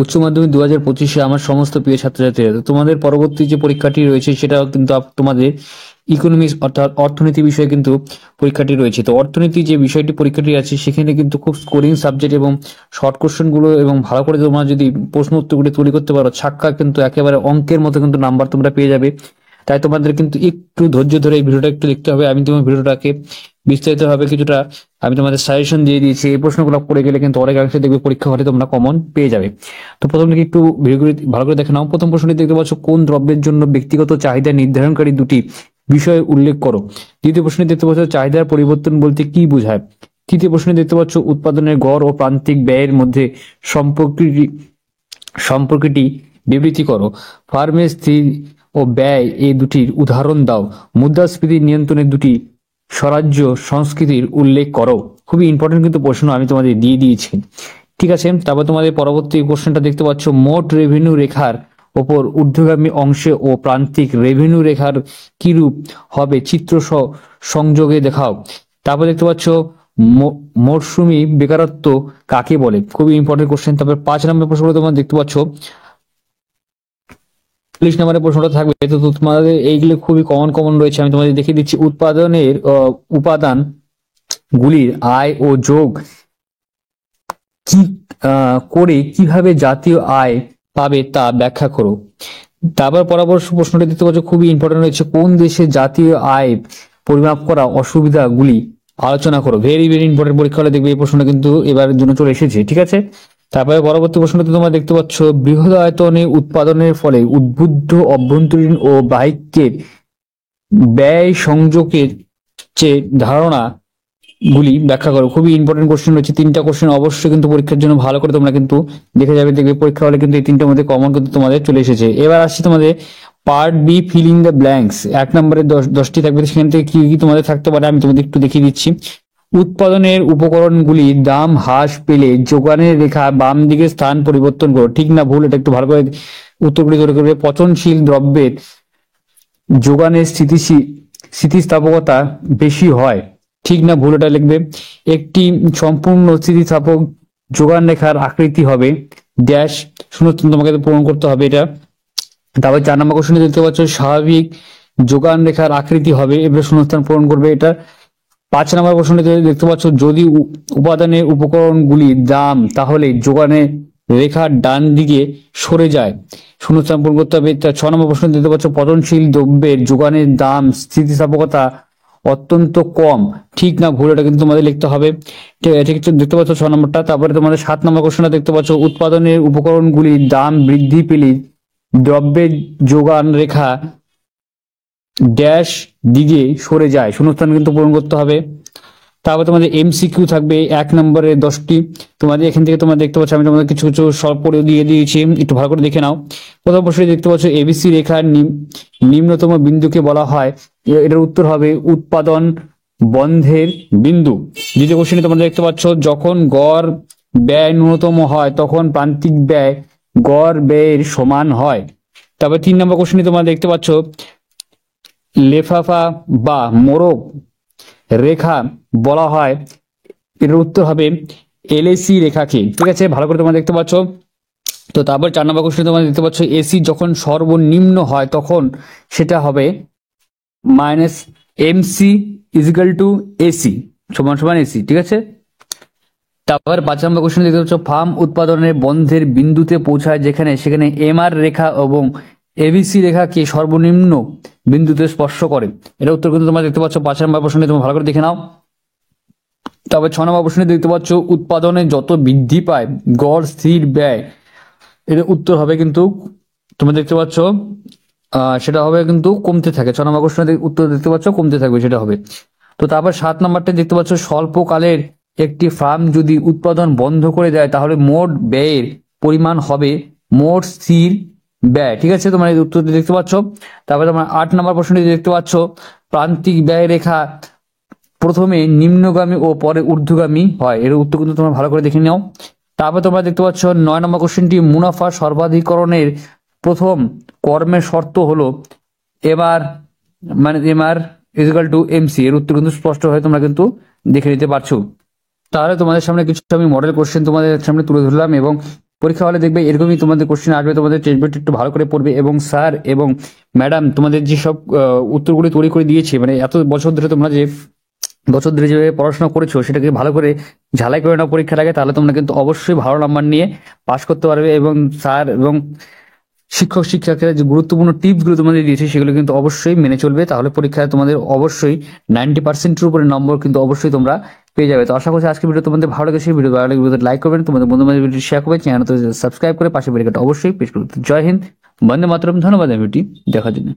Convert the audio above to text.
উচ্চ মাধ্যমিক 2025-এ আমার সমস্ত প্রিয় ছাত্রছাত্রীরা, তো তোমাদের পরবর্তী যে পরীক্ষাটি রয়েছে সেটাও কিন্তু তোমাদের ইকোনমিক্স অর্থাৎ অর্থনীতি বিষয়ে কিন্তু পরীক্ষাটি রয়েছে। তো অর্থনীতি যে বিষয়টি পরীক্ষাটি আছে সেখানে কিন্তু খুব স্কোরিং সাবজেক্ট এবং শর্ট কোশ্চেন গুলো এবং ভালো করে তোমরা যদি প্রশ্ন উত্তরগুলি তৈরি করতে পারো, ছাক্কা কিন্তু একেবারে অঙ্কের মতো কিন্তু নাম্বার তোমরা পেয়ে যাবে। তাই তোমাদের কিন্তু একটু ধৈর্য ধরে এই ভিডিওটা একটু দেখতে হবে। আমি তোমার ভিডিওটাকে বিস্তারিতভাবে কিছুটা আমি তোমাদের সাজেশন দিয়ে দিয়েছি। এই প্রশ্নগুলো করে গেলে কিন্তু অনেকাংশে দেখবে পরীক্ষা হলে তোমরা কমন পেয়ে যাবে। তো প্রথম থেকে একটু ভিডিওগুলি ভালো করে দেখে নাও। প্রথম প্রশ্নটি দেখতে পাচ্ছ, কোন দ্রব্যের জন্য ব্যক্তিগত চাহিদা নির্ধারণকারী দুটি বিষয় উল্লেখ করো। দ্বিতীয় প্রশ্নে দেখতে পাচ্ছ, চাহিদার পরিবর্তন বলতে কি বোঝায়। তৃতীয় প্রশ্নে দেখতে পাচ্ছ, উৎপাদনের গড় ও প্রান্তিক ব্যয়ের মধ্যে সম্পর্কটি বিবৃতি করো। ফার্মের স্থির ও ব্যয় এই দুটির উদাহরণ দাও। মুদ্রাস্ফীতি নিয়ন্ত্রণের দুটি স্বরাজ্য সংস্কৃতির উল্লেখ করো। খুবই ইম্পর্টেন্ট কিন্তু প্রশ্ন আমি তোমাদের দিয়ে দিয়েছি। ঠিক আছে, তারপর তোমাদের পরবর্তী কোশ্চেনটা দেখতে পাচ্ছ, মোট রেভিনিউ রেখার ওপর ঊর্ধ্বগামী অংশে ও প্রান্তিক রেভিনিউ রেখার কিরূপ হবে চিত্র সংযোগে দেখাও। তারপর দেখতে পাচ্ছ, মরশুমি বেকারত্ব কাকে বলে। খুবই ইম্পর্টেন্ট কোশ্চেন। তারপর 5 নম্বর প্রশ্নটা তোমরা দেখতে পাচ্ছ, 40 নম্বরের প্রশ্নটা থাকবে। তো তোমাদের এইগুলো খুবই কমন রয়েছে, আমি তোমাদের দেখিয়ে দিচ্ছি। উৎপাদনের উপাদান গুলির আয় ও যোগ কি করে কিভাবে জাতীয় আয় পাবে তা ব্যাখ্যা করো। তারপর পরবর্তী প্রশ্নটা দেখতে পাচ্ছ, খুবই ইম্পর্টেন্ট রয়েছে, কোন দেশে জাতীয় আয় পরিমাপ করা অসুবিধাগুলি আলোচনা করো। ভেরি ইম্পর্টেন্ট, পরীক্ষা হলে দেখবে এই প্রশ্নটা কিন্তু এবারের জন্য চলে এসেছে। ঠিক আছে, তারপরে পরবর্তী প্রশ্নটা তোমরা দেখতে পাচ্ছ, বৃহৎ আয়তনে উৎপাদনের ফলে উদ্বুদ্ধ অভ্যন্তরীণ ও বাহ্যিকের ব্যয় সংযোগের যে ধারণা গুলি ব্যাখ্যা করো। খুবই ইম্পর্টেন্ট কোশ্চেন রয়েছে, 3টা কোশ্চেন অবশ্যই কিন্তু পরীক্ষার জন্য ভালো করে তোমরা কিন্তু দেখে যাবে। দেখবে পরীক্ষা হলে কিন্তু এই 3টার মধ্যে কমন কিন্তু তোমাদের চলে এসেছে। এবার আসছি তোমাদের part B, filling the blanks. 1 নম্বরে 10টি থাকবে, সেখান থেকে কি কি তোমাদের থাকতে পারে আমি তোমাদের একটু দেখিয়ে দিচ্ছি। উৎপাদনের উপকরণগুলির দাম হ্রাস পেলে যোগানের রেখা বাম দিকে স্থান পরিবর্তন করো। ঠিক না ভুল, এটা একটু ভালো করে উত্তরগুলি তৈরি করবে। পচনশীল দ্রব্যের যোগানের স্থিতিস্থাপকতা বেশি হয়। ঠিক না ভুল, এটা লিখবে। একটি সম্পূর্ণ স্থিতিস্থাপক যোগান রেখার আকৃতি হবে ড্যাশ, শূন্যস্থান তোমাকে পূরণ করতে হবে এটা। তারপর 4 নম্বর কোশ্চেনে দেখতে পাচ্ছ, স্বাভাবিক যোগান রেখার আকৃতি হবে, এবারে শূন্যস্থান পূরণ করবে এটা। 5 নম্বর প্রশ্নটি দেখতে পাচ্ছ, যদি উপাদানের উপকরণগুলির দাম তাহলে যোগানের রেখার ডান দিকে সরে যায়, শূন্যস্থান পূরণ করতে হবে। 6 নম্বর প্রশ্ন দেখতে পাচ্ছ, পতনশীল দ্রব্যের যোগানের দাম স্থিতিস্থাপকতা অত্যন্ত কম। ঠিক না ভুল, এটা কিন্তু তোমাদের লিখতে হবে। ঠিক দেখতে পাচ্ছ 6 নম্বরটা। তারপরে তোমাদের 7 নম্বর কোশ্চেনটা দেখতে পাচ্ছ, উৎপাদনের উপকরণগুলির দাম বৃদ্ধি পেলে দ্রব্যের যোগান রেখা ড্যাশ দিকে সরে যায়, শূন্যস্থান কিন্তু পূরণ করতে হবে। তারপর তোমাদের এমসিকিউ থাকবে 1 নম্বরে 10টি। তোমাদের এখান থেকে তোমরা দেখতে পাচ্ছ আমি তোমাদের কিছু কিছু সলভ করে দিয়ে দিয়েছি, একটু ভালো করে দেখে নাও। প্রথম প্রশ্নে দেখতে পাচ্ছ, এবিসি রেখার নিম্নতম বিন্দুকে বলা হয়, এটার উত্তর হবে উৎপাদন বন্ধের বিন্দু। দ্বিতীয় কোশ্চেনে তোমরা দেখতে পাচ্ছ, যখন গড় ব্যয় ন্যূনতম হয় তখন প্রান্তিক ব্যয় গড় ব্যয়ের সমান হয়। তারপর 3 নম্বর কোশ্চেনে তোমরা দেখতে পাচ্ছ, লেফাফা বা মোড়ক রেখা বলা হয়, এর উত্তর হবে এলএসি রেখাকে। ঠিক আছে, ভালো করে তোমরা দেখতে পাচ্ছ। তো তারপর 4 নম্বর কোশ্চেনে তোমরা দেখতে পাচ্ছ, এসি যখন সর্বনিম্ন হয় তখন সেটা হবে minus MC is equal to AC সমান সমান এসি। ঠিক আছে, তারপর 5 নম্বর কোশ্চেন দেখতে পাচ্ছ, ফার্ম উৎপাদনের বন্ধের বিন্দুতে পৌঁছায় সেখানে এমআর রেখা এবং এবিসি রেখাকে সর্বনিম্ন বিন্দুতে স্পর্শ করে। এটা উত্তর কিন্তু তোমরা দেখতে পাচ্ছ 5 নম্বর প্রশ্নে, তোমরা ভালো করে দেখে নাও। তবে 6 নম্বর প্রশ্নে দেখতে পাচ্ছ, উৎপাদনে যত বৃদ্ধি পায় গড় স্থির ব্যয়, এর উত্তর হবে কিন্তু তোমরা দেখতে পাচ্ছ সেটা হবে কিন্তু কমতে থাকে। 6 নম্বর প্রশ্নের উত্তর দেখতে পাচ্ছ কমতে থাকবে, সেটা হবে। তো তারপর 7 নম্বরটা দেখতে পাচ্ছ, স্বল্পকালের একটি ফার্ম যদি উৎপাদন বন্ধ করে দেয় তাহলে মোট ব্যয়ের পরিমাণ হবে মোট স্থির ব্যয়। ঠিক আছে, তোমরা এই উত্তরটি দেখতে পাচ্ছ। তারপরে তোমরা 8 নম্বর প্রশ্নটি দেখতে পাচ্ছ, প্রান্তিক ব্যয় রেখা প্রথমে নিম্নগামী ও পরে ঊর্ধ্বগামী হয়, এর উত্তর কিন্তু তোমরা ভালো করে দেখে নাও। তারপর তোমরা দেখতে পাচ্ছ 9 নম্বর কোশ্চেনটি, মুনাফা সর্বাধিকরণের প্রথম কর্মের শর্ত হলো এমআর ইজিক্যাল টু এমসি, এর উত্তর কিন্তু স্পষ্ট হয়ে তোমরা কিন্তু দেখে নিতে পারছো। তাহলে তোমাদের সামনে কিছু আমি মডেল কোশ্চেন তোমাদের সামনে তুলে ধরলাম এবং পরীক্ষা হলে দেখবে এরকমই তোমাদের কোশ্চেন আসবে, তোমাদের টেস্ট বইটা একটু ভালো করে পড়বে এবং স্যার এবং ম্যাডাম তোমাদের যে সব উত্তরগুলি তৈরি করে দিয়েছে, মানে এত বছর ধরে তোমরা যে যেভাবে পড়াশোনা করেছো সেটাকে ভালো করে ঝালাই করে নাও পরীক্ষার আগে, তাহলে তোমরা কিন্তু অবশ্যই ভালো নাম্বার নিয়ে পাশ করতে পারবে। এবং স্যার এবং শিক্ষকের যে গুরুত্বপূর্ণ টিপসগুলো তোমাদের দিয়েছে সেগুলো কিন্তু অবশ্যই মেনে চলবে, তাহলে পরীক্ষায় তোমাদের অবশ্যই 90%-এর উপরে নম্বর কিন্তু অবশ্যই তোমরা পেয়ে যাবে। তো আশা করছি আজকে ভিডিও তোমাদের ভালো লেগেছে। ভিডিও ভালো লাগলে ভিডিওতে লাইক করবেন, তোমাদের বন্ধু বান্ধব ভিডিও শেয়ার করবেন, চ্যানেলটা সাবস্ক্রাইব করে পাশে বেল আইকনটা অবশ্যই প্রেস করবেন। জয় হিন্দ, বন্দে মাতরম। ধন্যবাদ ভিডিওটি দেখার জন্য।